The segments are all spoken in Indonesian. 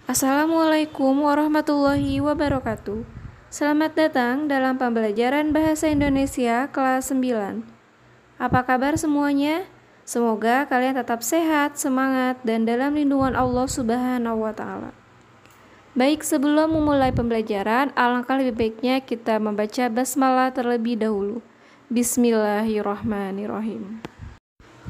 Assalamualaikum warahmatullahi wabarakatuh. Selamat datang dalam pembelajaran Bahasa Indonesia kelas 9. Apa kabar semuanya? Semoga kalian tetap sehat, semangat, dan dalam lindungan Allah Subhanahu wa Ta'ala. Baik, sebelum memulai pembelajaran, alangkah lebih baiknya kita membaca basmalah terlebih dahulu. Bismillahirrahmanirrahim.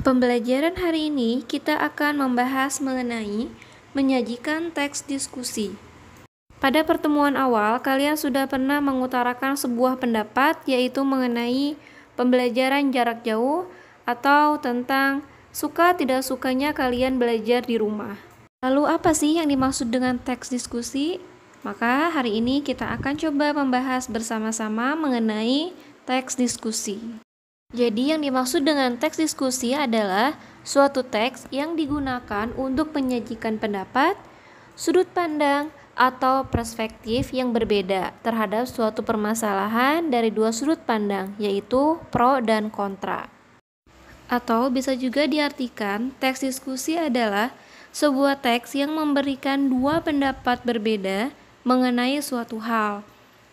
Pembelajaran hari ini kita akan membahas mengenai menyajikan teks diskusi. Pada pertemuan awal, kalian sudah pernah mengutarakan sebuah pendapat, yaitu mengenai pembelajaran jarak jauh atau tentang suka tidak sukanya kalian belajar di rumah. Lalu apa sih yang dimaksud dengan teks diskusi? Maka hari ini kita akan coba membahas bersama-sama mengenai teks diskusi. Jadi yang dimaksud dengan teks diskusi adalah suatu teks yang digunakan untuk menyajikan pendapat, sudut pandang, atau perspektif yang berbeda terhadap suatu permasalahan dari dua sudut pandang, yaitu pro dan kontra. Atau bisa juga diartikan teks diskusi adalah sebuah teks yang memberikan dua pendapat berbeda mengenai suatu hal,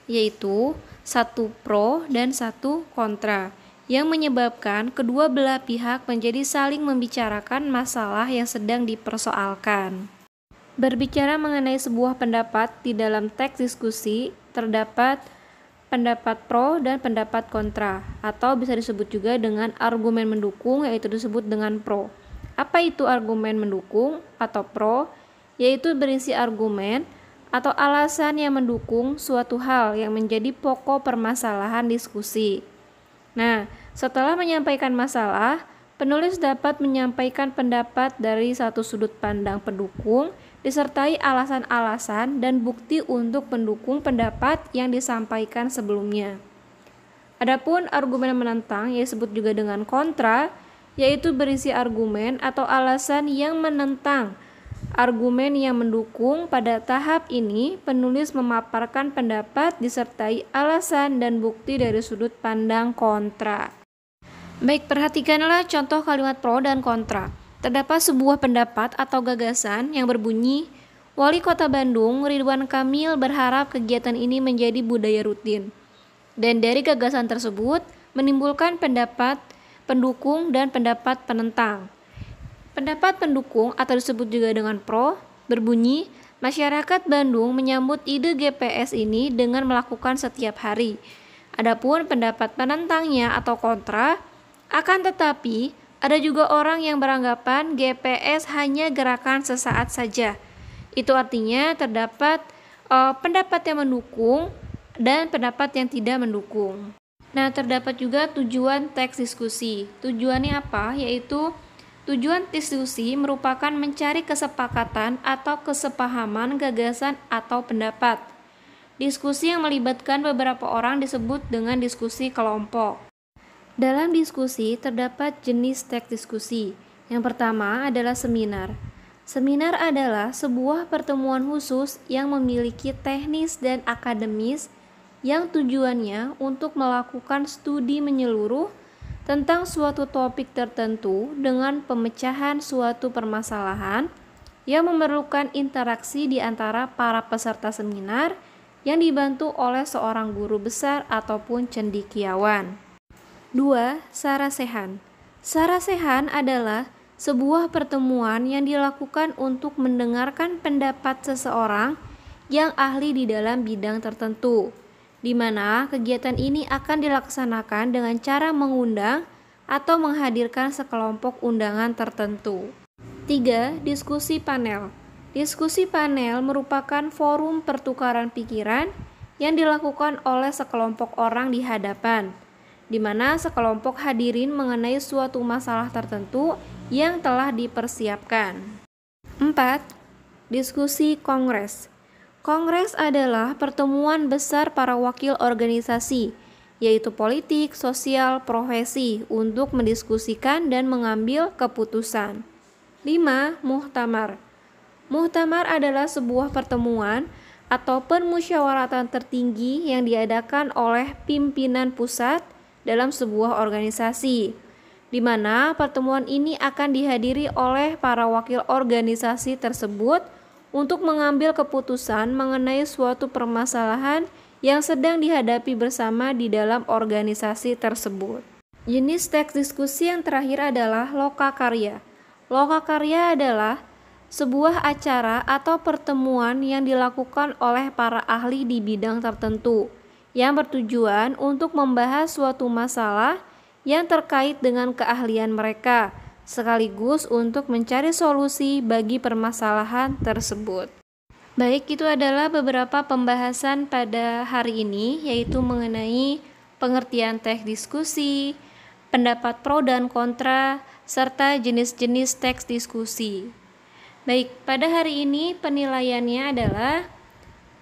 yaitu satu pro dan satu kontra, yang menyebabkan kedua belah pihak menjadi saling membicarakan masalah yang sedang dipersoalkan. Berbicara mengenai sebuah pendapat di dalam teks diskusi, terdapat pendapat pro dan pendapat kontra, atau bisa disebut juga dengan argumen mendukung, yaitu disebut dengan pro. Apa itu argumen mendukung atau pro? Yaitu berisi argumen atau alasan yang mendukung suatu hal yang menjadi pokok permasalahan diskusi. Nah, setelah menyampaikan masalah, penulis dapat menyampaikan pendapat dari satu sudut pandang pendukung, disertai alasan-alasan dan bukti untuk mendukung pendapat yang disampaikan sebelumnya. Adapun argumen menentang, yang disebut juga dengan kontra, yaitu berisi argumen atau alasan yang menentang argumen yang mendukung. Pada tahap ini, penulis memaparkan pendapat disertai alasan dan bukti dari sudut pandang kontra. Baik, perhatikanlah contoh kalimat pro dan kontra. Terdapat sebuah pendapat atau gagasan yang berbunyi, Wali Kota Bandung, Ridwan Kamil, berharap kegiatan ini menjadi budaya rutin. Dan dari gagasan tersebut menimbulkan pendapat pendukung dan pendapat penentang. Pendapat pendukung atau disebut juga dengan pro berbunyi, masyarakat Bandung menyambut ide GPS ini dengan melakukan setiap hari. Adapun pendapat penentangnya atau kontra, akan tetapi ada juga orang yang beranggapan GPS hanya gerakan sesaat saja. Itu artinya terdapat pendapat yang mendukung dan pendapat yang tidak mendukung. Nah, terdapat juga tujuan teks diskusi. Tujuannya apa? Yaitu tujuan diskusi merupakan mencari kesepakatan atau kesepahaman gagasan atau pendapat. Diskusi yang melibatkan beberapa orang disebut dengan diskusi kelompok. Dalam diskusi terdapat jenis teks diskusi. Yang pertama adalah seminar. Seminar adalah sebuah pertemuan khusus yang memiliki teknis dan akademis yang tujuannya untuk melakukan studi menyeluruh tentang suatu topik tertentu dengan pemecahan suatu permasalahan yang memerlukan interaksi di antara para peserta seminar yang dibantu oleh seorang guru besar ataupun cendekiawan. 2. Sarasehan. Sarasehan adalah sebuah pertemuan yang dilakukan untuk mendengarkan pendapat seseorang yang ahli di dalam bidang tertentu, di mana kegiatan ini akan dilaksanakan dengan cara mengundang atau menghadirkan sekelompok undangan tertentu. 3. Diskusi panel. Diskusi panel merupakan forum pertukaran pikiran yang dilakukan oleh sekelompok orang di hadapan, di mana sekelompok hadirin mengenai suatu masalah tertentu yang telah dipersiapkan. 4. Diskusi kongres. Kongres adalah pertemuan besar para wakil organisasi, yaitu politik, sosial, profesi, untuk mendiskusikan dan mengambil keputusan. 5. Muhtamar. Muhtamar adalah sebuah pertemuan atau permusyawaratan tertinggi yang diadakan oleh pimpinan pusat dalam sebuah organisasi, di mana pertemuan ini akan dihadiri oleh para wakil organisasi tersebut untuk mengambil keputusan mengenai suatu permasalahan yang sedang dihadapi bersama di dalam organisasi tersebut. Jenis teks diskusi yang terakhir adalah lokakarya. Lokakarya adalah sebuah acara atau pertemuan yang dilakukan oleh para ahli di bidang tertentu yang bertujuan untuk membahas suatu masalah yang terkait dengan keahlian mereka, sekaligus untuk mencari solusi bagi permasalahan tersebut. Baik, itu adalah beberapa pembahasan pada hari ini, yaitu mengenai pengertian teks diskusi, pendapat pro dan kontra, serta jenis-jenis teks diskusi. Baik, pada hari ini penilaiannya adalah: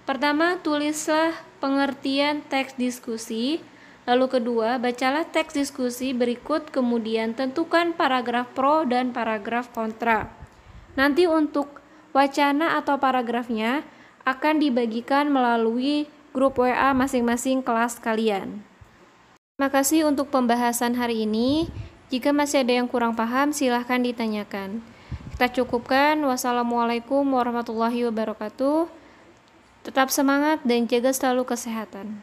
pertama, tulislah pengertian teks diskusi. Lalu kedua, bacalah teks diskusi berikut, kemudian tentukan paragraf pro dan paragraf kontra. Nanti untuk wacana atau paragrafnya akan dibagikan melalui grup WA masing-masing kelas kalian. Terima kasih untuk pembahasan hari ini. Jika masih ada yang kurang paham, silahkan ditanyakan. Kita cukupkan. Wassalamualaikum warahmatullahi wabarakatuh. Tetap semangat dan jaga selalu kesehatan.